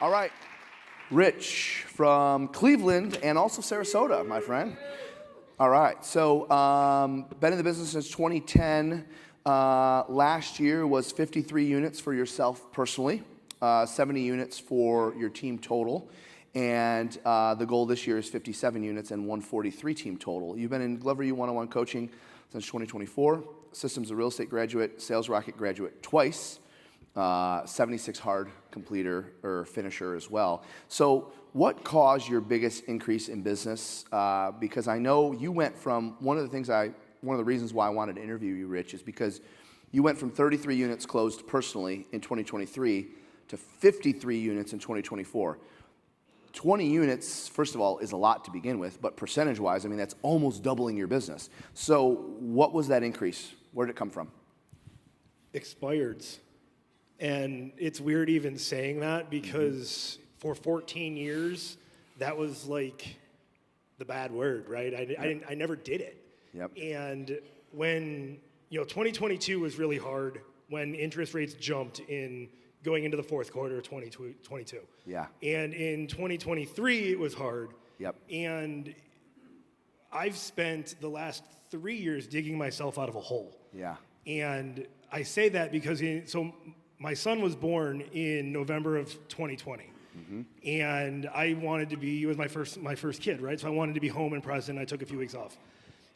All right. Rich from Cleveland and also Sarasota, my friend. All right. So, been in the business since 2010. Last year was 53 units for yourself personally, 70 units for your team total. And the goal this year is 57 units and 143 team total. You've been in GloverU one-on-one coaching since 2024. Systems of real estate graduate, Sales Rocket graduate twice. 76 hard completer or finisher as well. So what caused your biggest increase in business? Because I know you went from, one of the reasons why I wanted to interview you, Rich, is because you went from 33 units closed personally in 2023 to 53 units in 2024. 20 units, first of all, is a lot to begin with, but percentage-wise, I mean, that's almost doubling your business. So what was that increase? Where did it come from? Expireds. And it's weird even saying that because for 14 years, that was like the bad word, right? I never did it. Yep. And when, 2022 was really hard when interest rates jumped in going into the fourth quarter of 2022. Yeah. And in 2023, it was hard. Yep. And I've spent the last 3 years digging myself out of a hole. Yeah. And I say that because my son was born in November of 2020, and I wanted to be, he was my first kid, right? So I wanted to be home and present. I took a few weeks off.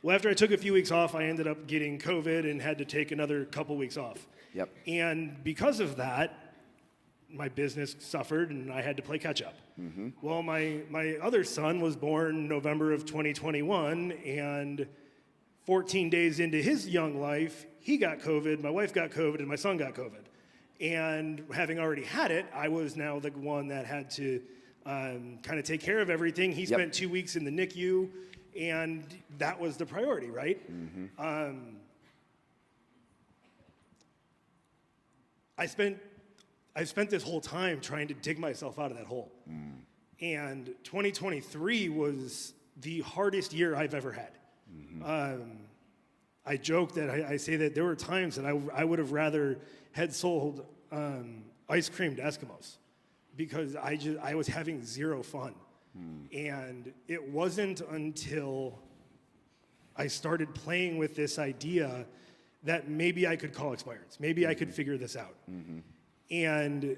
Well, after I took a few weeks off, I ended up getting COVID and had to take another couple weeks off. Yep. And because of that, my business suffered and I had to play catch up. Well, my other son was born November of 2021, and 14 days into his young life, he got COVID, my wife got COVID, and my son got COVID. And having already had it, I was now the one that had to kind of take care of everything. He spent 2 weeks in the NICU, and that was the priority, right? I spent this whole time trying to dig myself out of that hole. And 2023 was the hardest year I've ever had. I joke that I say that there were times that I would have rather had sold ice cream to Eskimos because I was having zero fun. And it wasn't until I started playing with this idea that maybe I could call expireds. Maybe I could figure this out. And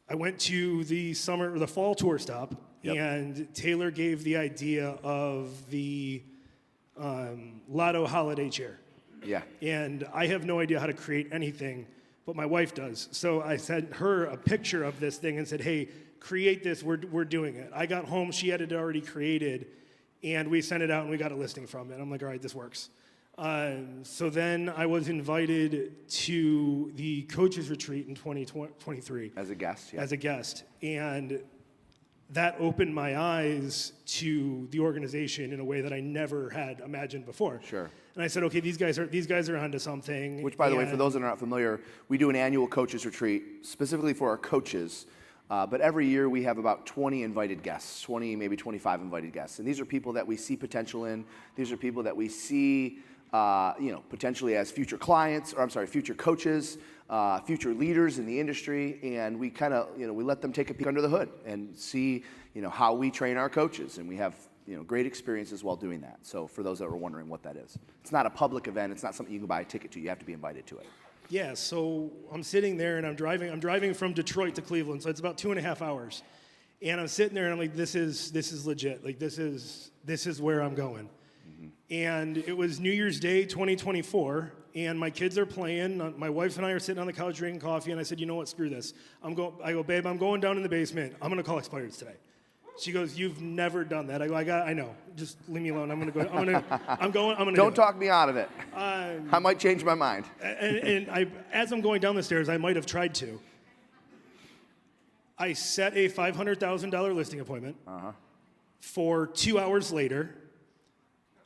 I went to the fall tour stop, and Taylor gave the idea of the Lotto holiday chair. Yeah. And I have no idea how to create anything, but my wife does. So I sent her a picture of this thing and said, hey, create this, we're doing it. I got home, she had it already created, and we sent it out and we got a listing from it. I'm like, all right, this works. So then I was invited to the coaches retreat in 2023. As a guest, yeah. As a guest. And that opened my eyes to the organization in a way that I never had imagined before. Sure. And I said, okay, these guys are onto something. Which, by the way, for those that are not familiar, we do an annual coaches retreat specifically for our coaches. But every year we have about 20 invited guests, 20, maybe 25 invited guests. And these are people that we see potential in. These are people that we see, potentially as future future coaches, future leaders in the industry. And we kind of, we let them take a peek under the hood and see, how we train our coaches. And we have, great experiences while doing that. So for those that were wondering what that is, it's not a public event. It's not something you can buy a ticket to. You have to be invited to it. Yeah, so I'm sitting there and I'm driving from Detroit to Cleveland, so it's about 2.5 hours. And I'm sitting there and I'm like, this is legit. Like this is where I'm going. And it was New Year's Day 2024, and my kids are playing. My wife and I are sitting on the couch drinking coffee, and I said, you know what, screw this. I go, babe, I'm going down in the basement. I'm gonna call expireds today. She goes, you've never done that. I go, I know. Just leave me alone. I'm gonna Don't talk me out of it. I might change my mind. And as I'm going down the stairs, I might have tried to. I set a $500,000 listing appointment for 2 hours later.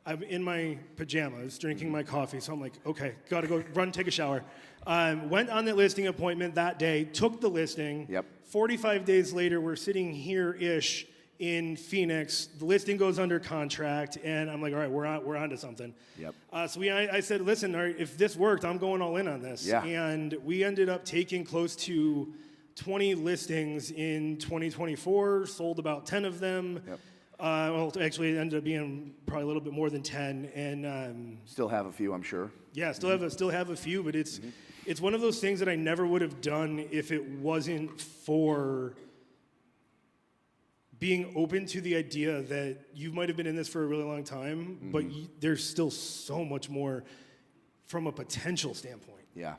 I'm in my pajamas, drinking my coffee, so I'm like, okay, gotta go run, take a shower. Went on the listing appointment that day, took the listing. Yep. 45 days later, we're sitting here-ish in Phoenix. The listing goes under contract, and I'm like, all right, we're on to something. Yep. So I said, listen, all right, if this worked, I'm going all in on this. Yeah. And we ended up taking close to 20 listings in 2024, sold about 10 of them. Yep. Well, actually, it ended up being probably a little bit more than 10. And Still have a few, I'm sure. yeah, still have a few, but it's one of those things that I never would have done if it wasn't for being open to the idea that you might have been in this for a really long time, but there's still so much more from a potential standpoint. Yeah.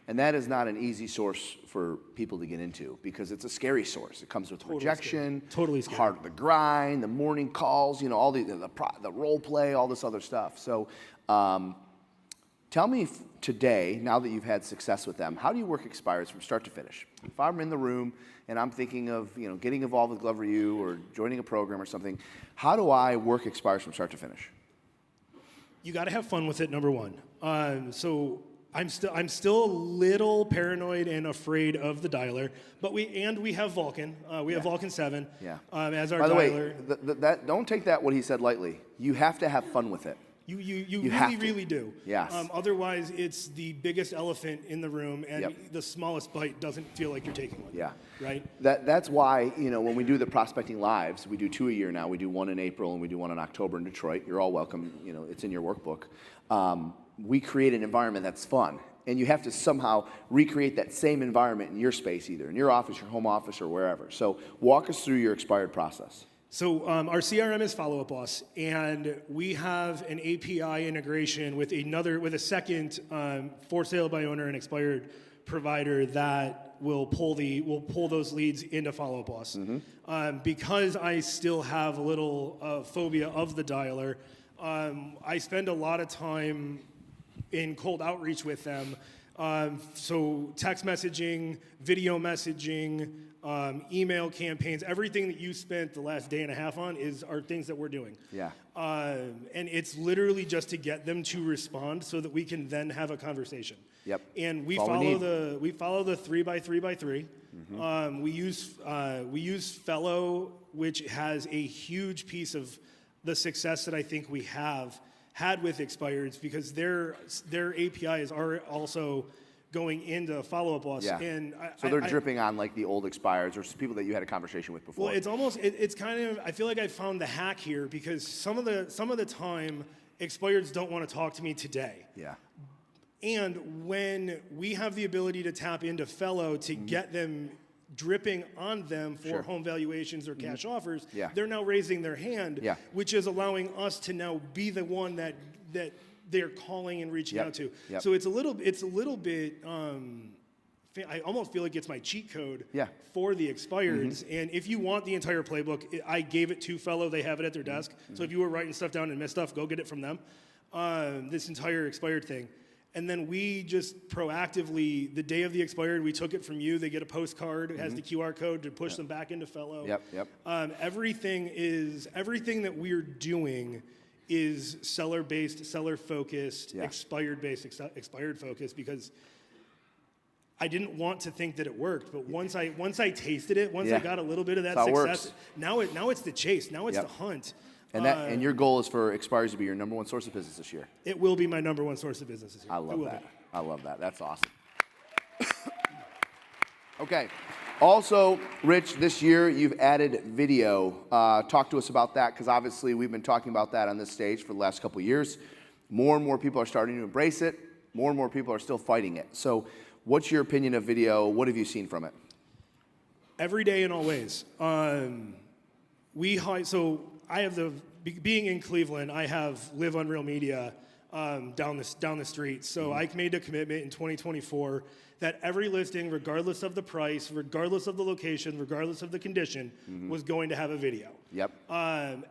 And that is not an easy source for people to get into because it's a scary source. It comes with rejection, Totally scary. hard to grind, the morning calls, all the role play, all this other stuff. So tell me today, now that you've had success with them, how do you work expires from start to finish? If I'm in the room and I'm thinking of getting involved with GloverU or joining a program or something, how do I work expires from start to finish? You got to have fun with it, number one. So I'm still a little paranoid and afraid of the dialer, but we have Vulcan. We have Vulcan 7 as our dialer. By the way, don't take what he said lightly. You have to have fun with it. You really do. Yes. Otherwise, it's the biggest elephant in the room, and the smallest bite doesn't feel like you're taking one. Yeah. Right? That's why, when we do the Prospecting Lives, we do 2 a year now. We do one in April, and we do one in October in Detroit. You're all welcome. It's in your workbook. We create an environment that's fun. And you have to somehow recreate that same environment in your space, either in your office, your home office, or wherever. So walk us through your expired process. So our CRM is Follow Up Boss, and we have an API integration with a second for sale by owner and expired provider that will pull those leads into Follow Up Boss. Because I still have a little phobia of the dialer, I spend a lot of time in cold outreach with them. So text messaging, video messaging, email campaigns, everything that you spent the last day and a half on are things that we're doing. Yeah. And it's literally just to get them to respond so that we can then have a conversation. Yep. And we follow the 3x3x3. We use Fellow, which has a huge piece of the success that I think we have had with expireds because their APIs are also going into Follow Up Boss. Yeah. And so they're dripping on like the old expireds or people that you had a conversation with before. Well, it's kind of, I feel like I found the hack here because some of the time expireds don't want to talk to me today. Yeah. And when we have the ability to tap into Fellow to get them dripping on them for home valuations or cash offers, they're now raising their hand, which is allowing us to now be the one that they're calling and reaching out to. So it's a little bit. I almost feel like it's my cheat code for the expireds. And if you want the entire playbook, I gave it to Fellow. They have it at their desk. So if you were writing stuff down and missed stuff, go get it from them. This entire expired thing. And then we just proactively, the day of the expired, we took it from you. They get a postcard. It has the QR code to push them back into Fellow. Everything that we're doing is seller-based, seller-focused, expired-based, expired-focused, because I didn't want to think that it worked. But once I tasted it, I got a little bit of that success, now it's the chase. Now it's the hunt. And your goal is for expires to be your number one source of business this year. It will be my number one source of business this year. I love that. That's awesome. Okay. Also, Rich, this year you've added video. Talk to us about that, because obviously we've been talking about that on this stage for the last couple of years. More and more people are starting to embrace it. More and more people are still fighting it. So what's your opinion of video? What have you seen from it? Every day in all ways. I have being in Cleveland, I have Live Unreal Media down the street. So I made a commitment in 2024 that every listing, regardless of the price, regardless of the location, regardless of the condition, was going to have a video. Yep.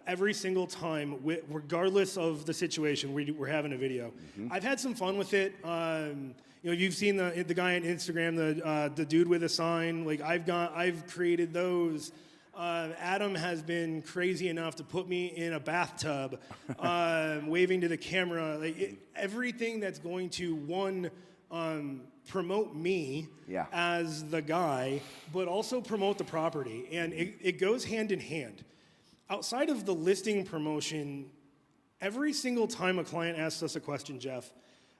Every single time, regardless of the situation, we're having a video. I've had some fun with it. You've seen the guy on Instagram, the dude with a sign. Like I've created those. Adam has been crazy enough to put me in a bathtub, waving to the camera. Everything that's going to promote me as the guy, but also promote the property, and it goes hand in hand. Outside of the listing promotion, every single time a client asks us a question, Jeff,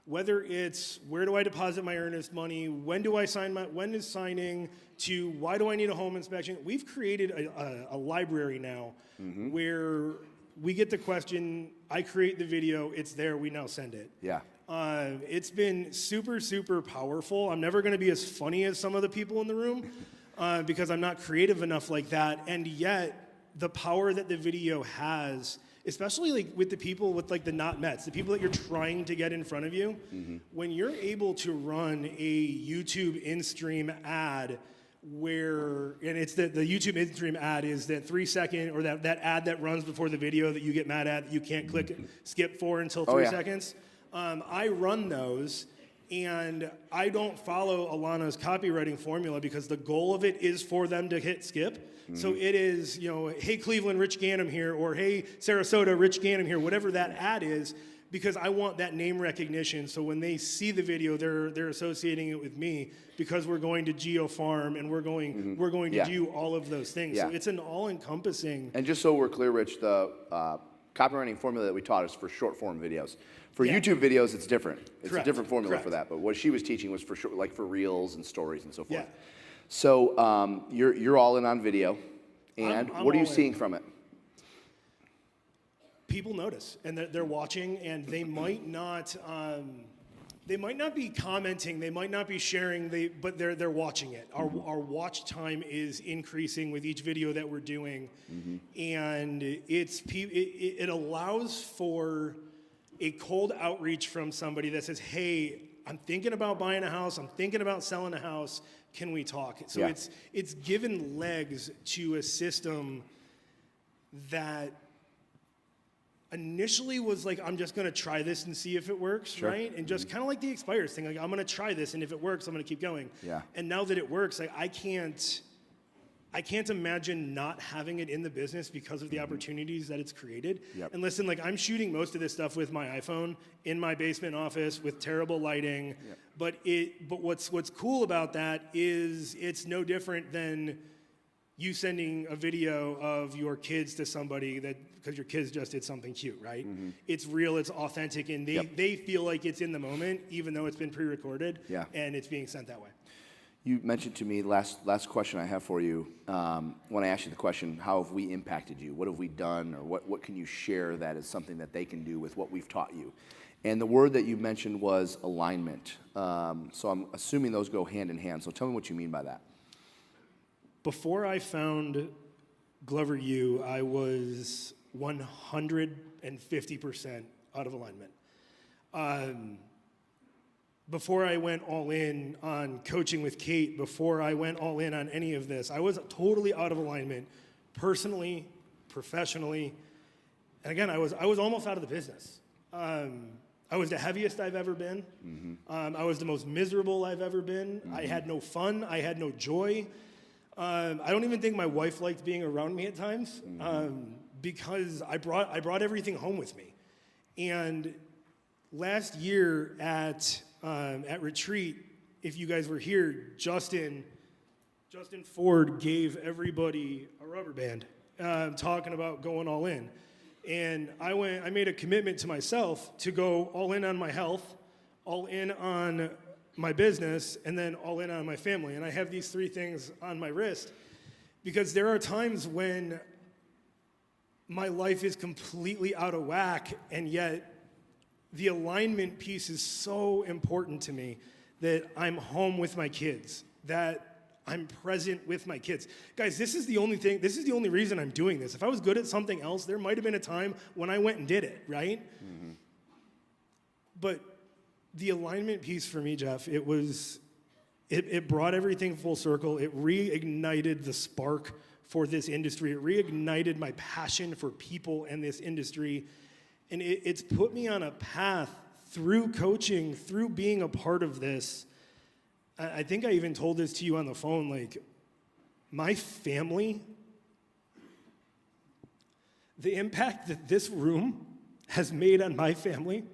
Whether it's where do I deposit my earnest money, when is signing, to why do I need a home inspection? We've created a library now where we get the question, I create the video, it's there, we now send it. Yeah. It's been super, super powerful. I'm never gonna be as funny as some of the people in the room because I'm not creative enough like that. And yet, the power that the video has, especially like with the people with like the not mets, the people that you're trying to get in front of you, when you're able to run a YouTube in-stream ad where, and it's the YouTube in-stream ad is that 3-second, or that ad that runs before the video that you get mad at, that you can't click skip for until 3 seconds. I run those, and I don't follow Alana's copywriting formula because the goal of it is for them to hit skip. So it is, you know, hey Cleveland, Rich Ganim here, or hey Sarasota, Rich Ganim here, whatever that ad is, because I want that name recognition. So when they see the video, they're associating it with me because we're going to Geo Farm and we're going to do all of those things. So it's an all-encompassing. And just so we're clear, Rich, the copywriting formula that we taught is for short form videos. For YouTube videos, it's different. It's a different formula for that. But what she was teaching was for like for reels and stories and so forth. Yeah. So you're all in on video, and I'm what are you all seeing in. from it? People notice, and they're watching, and they might not be commenting, they might not be sharing, but they're watching it. Our watch time is increasing with each video that we're doing, and it allows for a cold outreach from somebody that says, hey, I'm thinking about buying a house, I'm thinking about selling a house, can we talk? So it's given legs to a system that initially was like, I'm just gonna try this and see if it works, right? And just kind of like the expires thing, like I'm gonna try this, and if it works, I'm gonna keep going. Yeah. And now that it works, like I can't imagine not having it in the business because of the opportunities that it's created. And listen, like I'm shooting most of this stuff with my iPhone in my basement office with terrible lighting. But what's cool about that is it's no different than you sending a video of your kids to somebody that because your kids just did something cute, right? It's real, it's authentic, and they feel like it's in the moment, even though it's been pre-recorded, and it's being sent that way. You mentioned to me, last question I have for you, when I asked you the question, how have we impacted you? What have we done, or what can you share that is something that they can do with what we've taught you? And the word that you mentioned was alignment. So I'm assuming those go hand in hand. So tell me what you mean by that. Before I found GloverU, I was 150% out of alignment. Before I went all in on coaching with Kate, before I went all in on any of this, I was totally out of alignment, personally, professionally. And again, I was almost out of the business. I was the heaviest I've ever been. I was the most miserable I've ever been. I had no fun. I had no joy. I don't even think my wife liked being around me at times because I brought everything home with me. And last year at retreat, if you guys were here, Justin Ford gave everybody a rubber band, talking about going all in. And I made a commitment to myself to go all in on my health, all in on my business, and then all in on my family. And I have these 3 things on my wrist because there are times when my life is completely out of whack, and yet the alignment piece is so important to me that I'm home with my kids, that I'm present with my kids. Guys, this is the only reason I'm doing this. If I was good at something else, there might have been a time when I went and did it, right? But the alignment piece for me, Jeff, it brought everything full circle. It reignited the spark for this industry. It reignited my passion for people and this industry. And it's put me on a path through coaching, through being a part of this. I think I even told this to you on the phone, like, my family, the impact that this room has made on my family,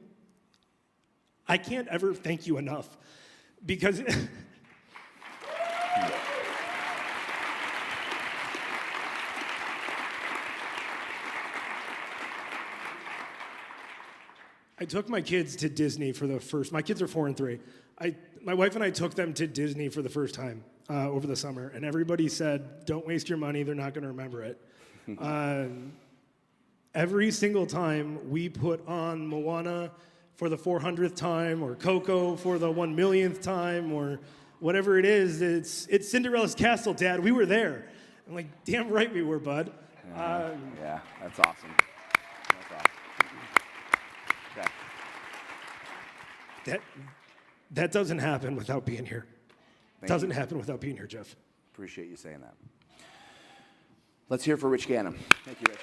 I can't ever thank you enough. Because I took my kids to Disney for the first. My kids are 4 and 3. My wife and I took them to Disney for the first time over the summer, and everybody said, "Don't waste your money. They're not going to remember it." Every single time we put on Moana for the 400th time, or Coco for the 1 millionth time, or whatever it is, it's Cinderella's castle, Dad. We were there. I'm like, damn right we were, bud. Yeah, that's awesome. That's awesome. Okay. That doesn't happen without being here. Doesn't happen without being here, Jeff. Appreciate you saying that. Let's hear for Rich Ganim. Thank you, Rich.